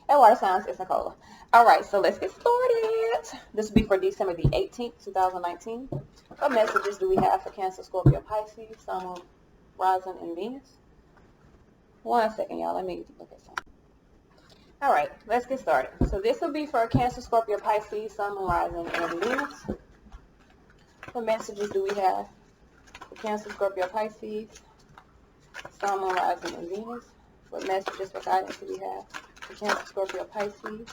And water signs is Nicola. All right, so let's get started. This will be for December the 18th, 2019. What messages do we have for Cancer, Scorpio, Pisces, Sun, Moon, Rising, and Venus? 1 second, y'all. Let me look at something. All right, let's get started. So this will be for Cancer, Scorpio, Pisces, Sun, Moon, Rising, and Venus. What messages do we have for Cancer, Scorpio, Pisces, Sun, Moon, Rising, and Venus? What messages for guidance do we have for Cancer, Scorpio, Pisces,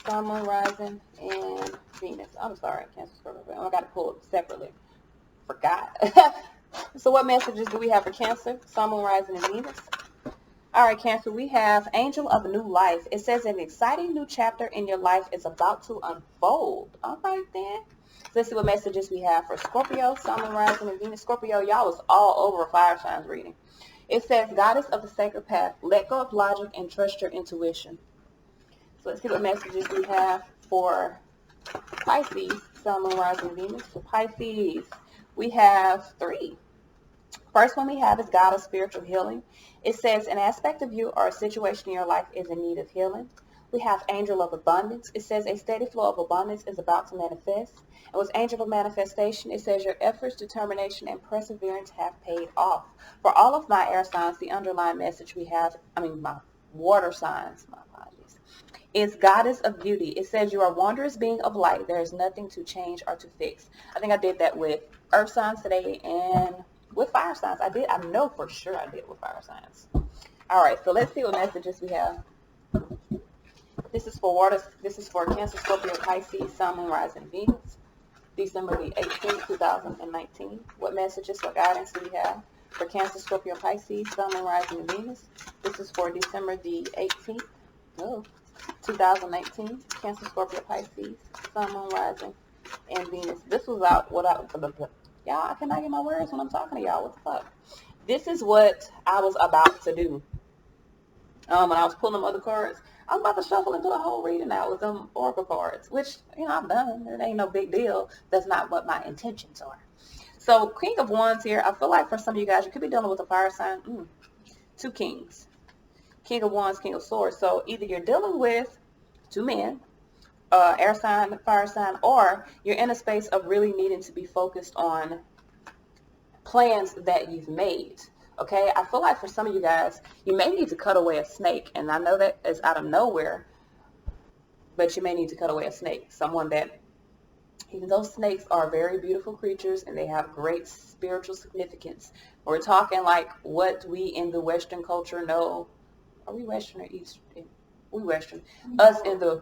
Sun, Moon, Rising, and Venus? I'm sorry, Cancer, Scorpio. I got to pull it separately. Forgot. So what messages do we have for Cancer, Sun, Moon, Rising, and Venus? All right, Cancer, we have Angel of a New Life. It says an exciting new chapter in your life is about to unfold. All right, then. So let's see what messages we have for Scorpio, Sun, Moon, Rising, and Venus. Scorpio, y'all was all over fire signs reading. It says, Goddess of the Sacred Path, let go of logic and trust your intuition. So let's see what messages we have for Pisces, Sun, Moon, Rising, and Venus. For Pisces, we have 3. First one we have is God of spiritual healing. It says an aspect of you or a situation in your life is in need of healing. We have Angel of Abundance. It says a steady flow of abundance is about to manifest. And with Angel of Manifestation, it says your efforts, determination, and perseverance have paid off. For all of my air signs, the underlying message we have, my water signs, my apologies, is Goddess of Beauty. It says you are wondrous being of light. There is nothing to change or to fix. I think I did that with earth signs today and with fire signs. I know for sure I did with fire signs. All right, so let's see what messages we have. This is for water. This is for Cancer, Scorpio, Pisces, Sun, Moon, Rising, Venus. December the 18th, 2019. What messages for guidance do we have for Cancer, Scorpio, Pisces, Sun, Moon, Rising, and Venus? This is for December the 18th, 2019. Cancer, Scorpio, Pisces, Sun, Moon, Rising, and Venus. This was out y'all, I cannot get my words when I'm talking to y'all. What the fuck? This is what I was about to do. When I was pulling them other cards, I was about to shuffle and do a whole reading out with them oracle cards, which, I've done. It ain't no big deal. That's not what my intentions are. So King of Wands here, I feel like for some of you guys, you could be dealing with a fire sign. 2 kings. King of Wands, King of Swords. So either you're dealing with 2 men, air sign, fire sign, or you're in a space of really needing to be focused on plans that you've made. Okay, I feel like for some of you guys, you may need to cut away a snake, and I know that is out of nowhere, but you may need to cut away a snake. Someone that, even though snakes are very beautiful creatures and they have great spiritual significance, we're talking like what we in the Western culture know. Are we Western or Eastern? We Western.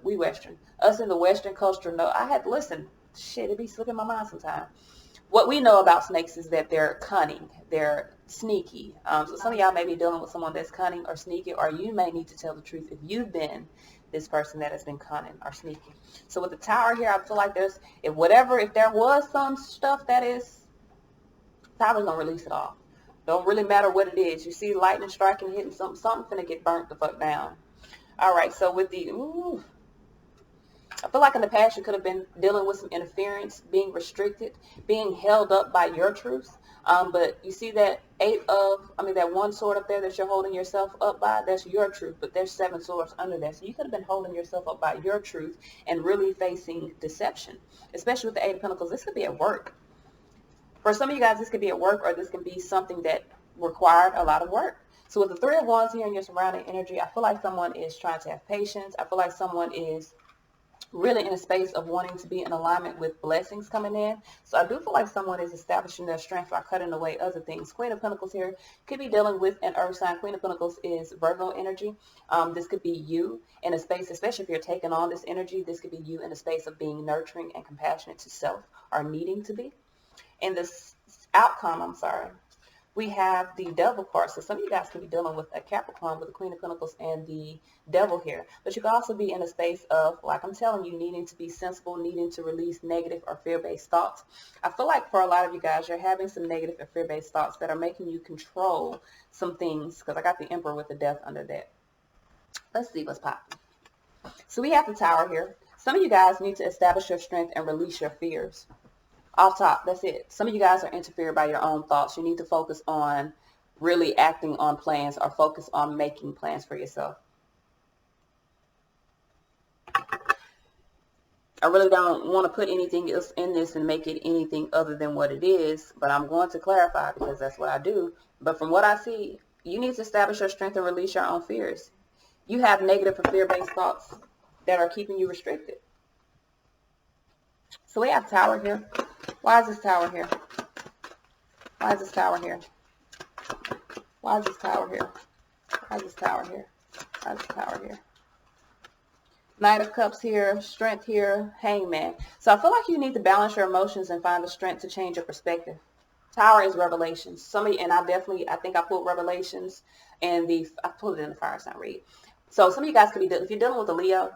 We Western. Us in the Western culture know. I had to listen. Shit, it be slipping my mind sometimes. What we know about snakes is that they're cunning, they're sneaky. So some of y'all may be dealing with someone that's cunning or sneaky, or you may need to tell the truth if you've been this person that has been cunning or sneaky. So with the Tower here, I feel like if there was some stuff that is, Tower's gonna release it all. Don't really matter what it is. You see lightning striking, hitting something finna get burnt the fuck down. All right, so with I feel like in the past you could have been dealing with some interference, being restricted, being held up by your truth. But you see that that 1 sword up there that you're holding yourself up by, that's your truth, but there's 7 swords under there. So you could have been holding yourself up by your truth and really facing deception, especially with the 8 of Pentacles. This could be at work. For some of you guys, this could be at work, or this can be something that required a lot of work. So with the 3 of Wands here in your surrounding energy, I feel like someone is trying to have patience. I feel like someone is really in a space of wanting to be in alignment with blessings coming in. So I do feel like someone is establishing their strength by cutting away other things. Queen of Pentacles here could be dealing with an earth sign. Queen of Pentacles is Virgo energy. This could be you in a space, especially if you're taking on this energy, this could be you in a space of being nurturing and compassionate to self, or needing to be. In this outcome, we have the Devil card. So some of you guys could be dealing with a Capricorn with the Queen of Pentacles and the Devil here. But you could also be in a space of, like I'm telling you, needing to be sensible, needing to release negative or fear-based thoughts. I feel like for a lot of you guys, you're having some negative or fear-based thoughts that are making you control some things, because I got the Emperor with the Death under that. Let's see what's popping. So we have the Tower here. Some of you guys need to establish your strength and release your fears. Off top, that's it. Some of you guys are interfered by your own thoughts. You need to focus on really acting on plans, or focus on making plans for yourself. I really don't want to put anything else in this and make it anything other than what it is, but I'm going to clarify because that's what I do. But from what I see, you need to establish your strength and release your own fears. You have negative or fear-based thoughts that are keeping you restricted. So we have Tower here. Why is this Tower here? Why is this Tower here? Why is this Tower here? Why is this Tower here? Why is this Tower here? Knight of Cups here, Strength here, Hangman. So I feel like you need to balance your emotions and find the strength to change your perspective. Tower is revelations. Somebody, and I think I pulled revelations and I pulled it in the fire sign read. So some of you guys could be, if you're dealing with a Leo,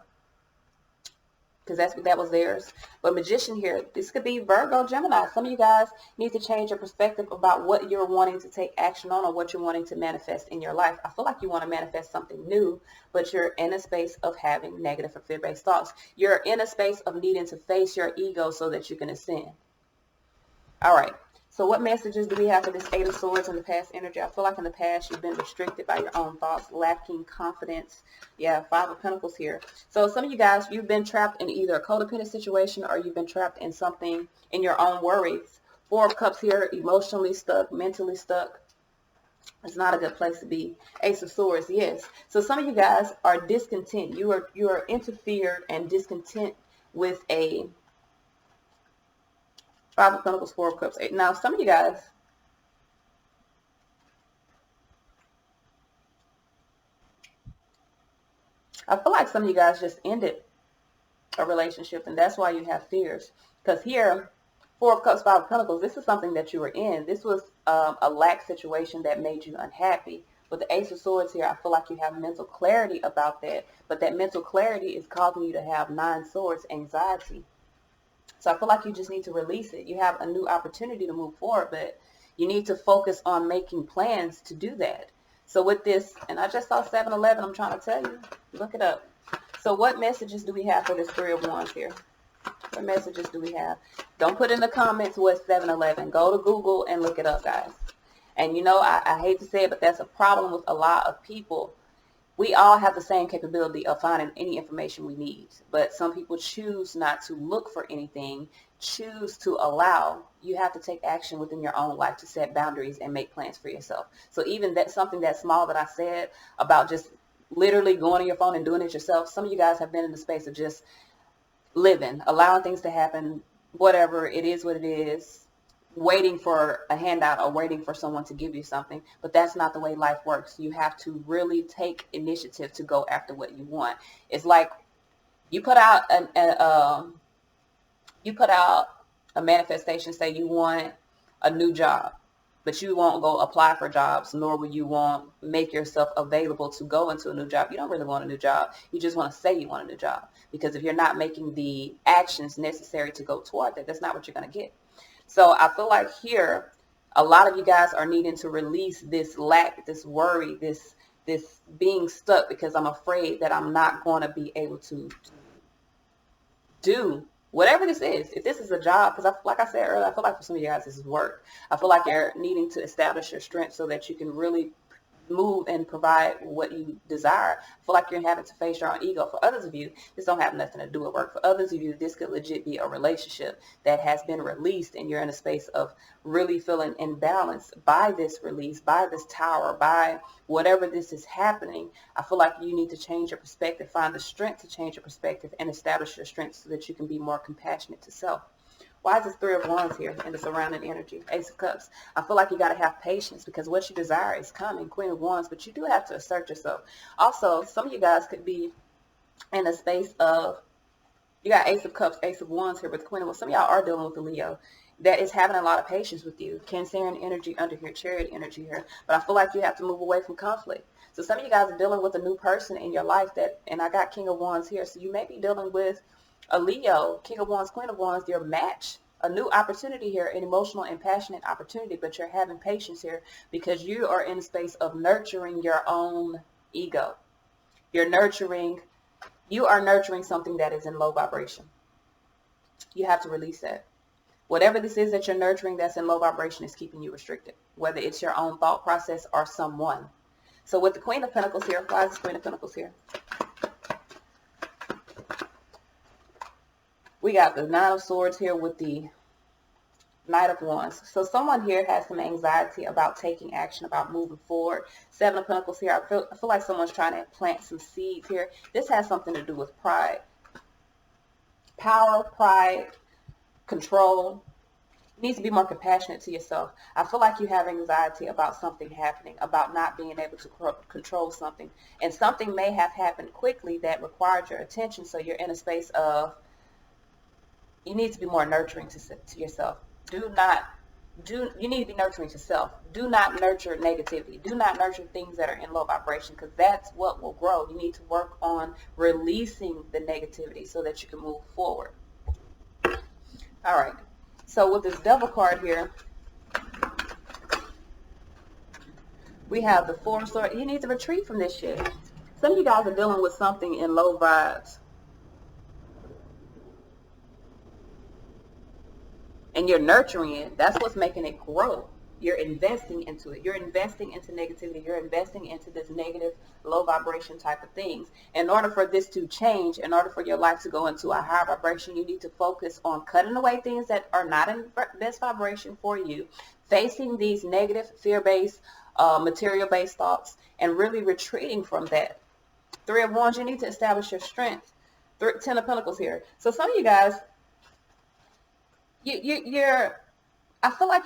because that was theirs. But Magician here, this could be Virgo, Gemini. Some of you guys need to change your perspective about what you're wanting to take action on or what you're wanting to manifest in your life. I feel like you want to manifest something new, but you're in a space of having negative or fear-based thoughts. You're in a space of needing to face your ego so that you can ascend. All right. So what messages do we have for this Eight of Swords in the past energy? I feel like in the past you've been restricted by your own thoughts, lacking confidence. Yeah, Five of Pentacles here. So some of you guys, you've been trapped in either a codependent situation or you've been trapped in something in your own worries. Four of Cups here, emotionally stuck, mentally stuck. It's not a good place to be. Ace of Swords, yes. So some of you guys are discontent. You are interfered and discontent with a Five of Pentacles, Four of Cups, Eight. Now, some of you guys, I feel like some of you guys just ended a relationship, and that's why you have fears. Because here, Four of Cups, Five of Pentacles, this is something that you were in. This was a lack situation that made you unhappy. With the Ace of Swords here, I feel like you have mental clarity about that. But that mental clarity is causing you to have Nine Swords, anxiety. So I feel like you just need to release it. You have a new opportunity to move forward, but you need to focus on making plans to do that. So with this, and I just saw 7-Eleven, I'm trying to tell you, look it up. So what messages do we have for this Three of Wands here? What messages do we have? Don't put in the comments what's 7-Eleven. Go to Google and look it up, guys. And you know, I hate to say it, but that's a problem with a lot of people. We all have the same capability of finding any information we need, but some people choose not to look for anything, choose to allow. You have to take action within your own life to set boundaries and make plans for yourself. So even that something that small that I said about just literally going on your phone and doing it yourself, some of you guys have been in the space of just living, allowing things to happen, whatever, it is what it is, waiting for a handout or waiting for someone to give you something. But that's not the way life works. You have to really take initiative to go after what you want. It's like you put out a manifestation, say you want a new job, but you won't go apply for jobs, nor will you want make yourself available to go into a new job. You don't really want a new job. You just want to say you want a new job, because if you're not making the actions necessary to go toward that, that's not what you're going to get. So I feel like here, a lot of you guys are needing to release this lack, this worry, this being stuck because I'm afraid that I'm not going to be able to do whatever this is. If this is a job, because like I said earlier, I feel like for some of you guys this is work. I feel like you're needing to establish your strength so that you can really move and provide what you desire. I feel like you're having to face your own ego. For others of you, this don't have nothing to do with work. For others of you, this could legit be a relationship that has been released, and you're in a space of really feeling imbalanced by this release, by this Tower, by whatever this is happening. I feel like you need to change your perspective, find the strength to change your perspective, and establish your strength so that you can be more compassionate to self. Why is this Three of Wands here in the surrounding energy? Ace of Cups. I feel like you got to have patience, because what you desire is coming. Queen of Wands, but you do have to assert yourself. Also, some of you guys could be in a space of, you got Ace of Cups, Ace of Wands here with Queen of Wands. Some of y'all are dealing with a Leo that is having a lot of patience with you. Cancerian energy under here, Chariot energy here. But I feel like you have to move away from conflict. So some of you guys are dealing with a new person in your life and I got King of Wands here. So you may be dealing with a Leo, King of Wands, Queen of Wands, your match, a new opportunity here, an emotional and passionate opportunity, but you're having patience here because you are in a space of nurturing your own ego. You are nurturing something that is in low vibration. You have to release that. Whatever this is that you're nurturing that's in low vibration is keeping you restricted, whether it's your own thought process or someone. So with the Queen of Pentacles here, why is the Queen of Pentacles here? We got the Nine of Swords here with the Knight of Wands. So someone here has some anxiety about taking action, about moving forward. Seven of Pentacles here. I feel like someone's trying to plant some seeds here. This has something to do with pride. Power, pride, control. You need to be more compassionate to yourself. I feel like you have anxiety about something happening, about not being able to control something. And something may have happened quickly that required your attention. So you're in a space of, you need to be more nurturing to yourself. You need to be nurturing to self. Do not nurture negativity. Do not nurture things that are in low vibration, because that's what will grow. You need to work on releasing the negativity so that you can move forward. All right. So with this Devil card here, we have the Four of Swords. You need to retreat from this shit. Some of you guys are dealing with something in low vibes, and you're nurturing it. That's what's making it grow. You're investing into it. You're investing into negativity. You're investing into this negative, low vibration type of things. In order for this to change, in order for your life to go into a higher vibration, you need to focus on cutting away things that are not in best vibration for you, facing these negative, fear-based, material-based thoughts, and really retreating from that. Three of Wands, you need to establish your strength. Ten of Pentacles here. So some of you guys, I feel like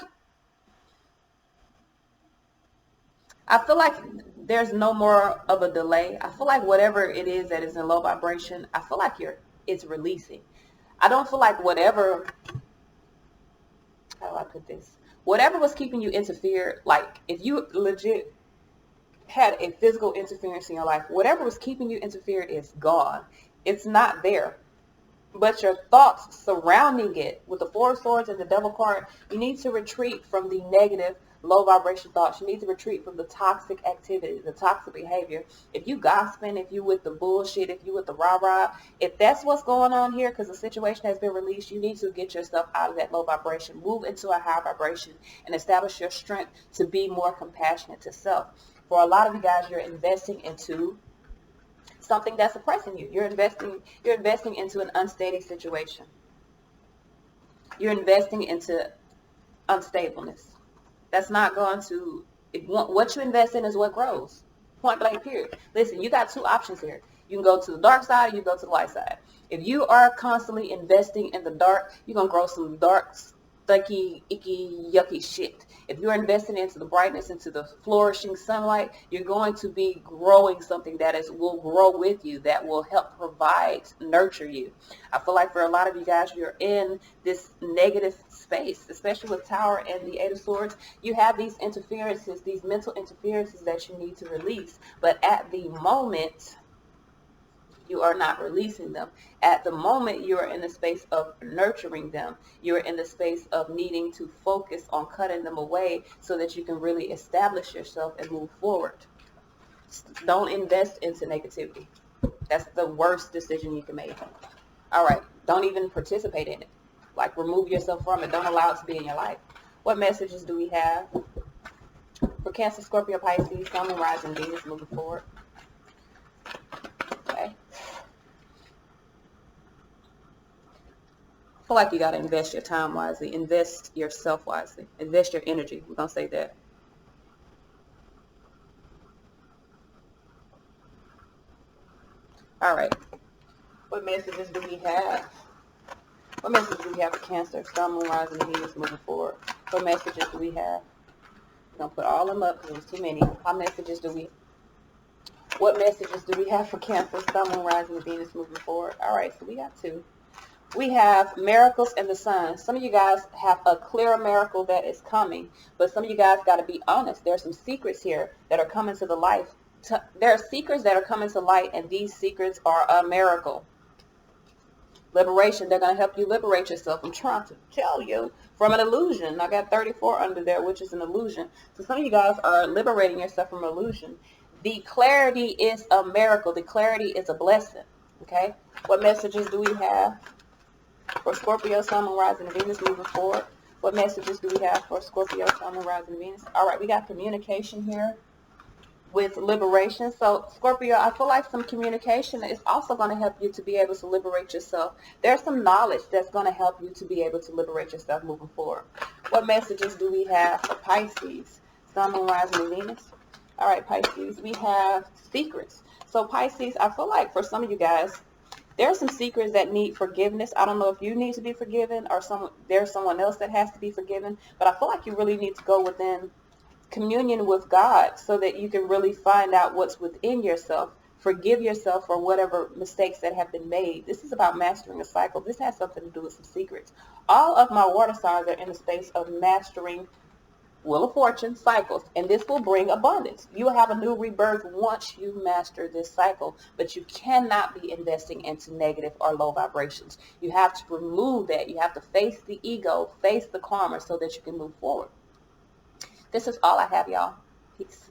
there's no more of a delay. I feel like whatever it is that is in low vibration, I feel like it's releasing. I don't feel like how do I put this? Whatever was keeping you interfered, like if you legit had a physical interference in your life, whatever was keeping you interfered is gone. It's not there. But your thoughts surrounding it, with the Four of Swords and the Devil card, you need to retreat from the negative, low vibration thoughts. You need to retreat from the toxic activity, the toxic behavior. If you gossiping, if you with the bullshit, if you with the rah-rah, if that's what's going on here because the situation has been released, you need to get yourself out of that low vibration. Move into a high vibration and establish your strength to be more compassionate to self. For a lot of you guys, you're investing into something that's oppressing you. You're investing into an unsteady situation. You're investing into unstableness. That's not going to, what you invest in is what grows. Point blank period. Listen, you got two options here. You can go to the dark side or you go to the light side. If you are constantly investing in the dark, you're going to grow some dark, stinky, icky, yucky shit. If you're investing into the brightness, into the flourishing sunlight, you're going to be growing something that will grow with you, that will help provide, nurture you. I feel like for a lot of you guys, you're in this negative space, especially with Tower and the Eight of Swords. You have these interferences, these mental interferences that you need to release. But at the moment, you are not releasing them. At the moment, you are in the space of nurturing them. You're in the space of needing to focus on cutting them away so that you can really establish yourself and move forward. Don't invest into negativity. That's the worst decision you can make. All right. Don't even participate in it. Like, remove yourself from it. Don't allow it to be in your life. What messages do we have for Cancer, Scorpio, Pisces, Sun, Moon, Rising, Venus moving forward? Okay. I feel like you got to invest your time wisely, invest yourself wisely, invest your energy. We're going to say that. All right. What messages do we have? What messages do we have for Cancer, Sun, Moon, Rising, Venus moving forward? What messages do we have? We're going to put all of them up because there's too many. What messages do we have for Cancer, Sun, Moon, Rising, Venus moving forward? All right, so we got two. We have miracles and the sun. Some of you guys have a clear miracle that is coming, but some of you guys got to be honest. There are some secrets here that are coming to the light. There are secrets that are coming to light, and these secrets are a miracle. Liberation. They're going to help you liberate yourself. I'm trying to tell you from an illusion. I got 34 under there, which is an illusion. So some of you guys are liberating yourself from illusion. The clarity is a miracle. The clarity is a blessing. Okay. What messages do we have for Scorpio, Sun, Moon, Rising, and Venus moving forward? What messages do we have for Scorpio, Sun, Moon, Rising, and Venus? All right, we got communication here. with liberation. So Scorpio, I feel like some communication is also going to help you to be able to liberate yourself. There's some knowledge that's going to help you to be able to liberate yourself moving forward. What messages do we have for Pisces? Sun, Moon, Rising, and Venus. All right, Pisces, we have secrets. So Pisces, I feel like for some of you guys, there are some secrets that need forgiveness. I don't know if you need to be forgiven or there's someone else that has to be forgiven, but I feel like you really need to go within communion with God so that you can really find out what's within yourself. Forgive yourself for whatever mistakes that have been made. This is about mastering a cycle. This has something to do with some secrets. All of my water signs are in the space of mastering Wheel of Fortune cycles, and this will bring abundance. You will have a new rebirth once you master this cycle, but you cannot be investing into negative or low vibrations. You have to remove that. You have to face the ego, face the karma so that you can move forward. This is all I have, y'all. Peace.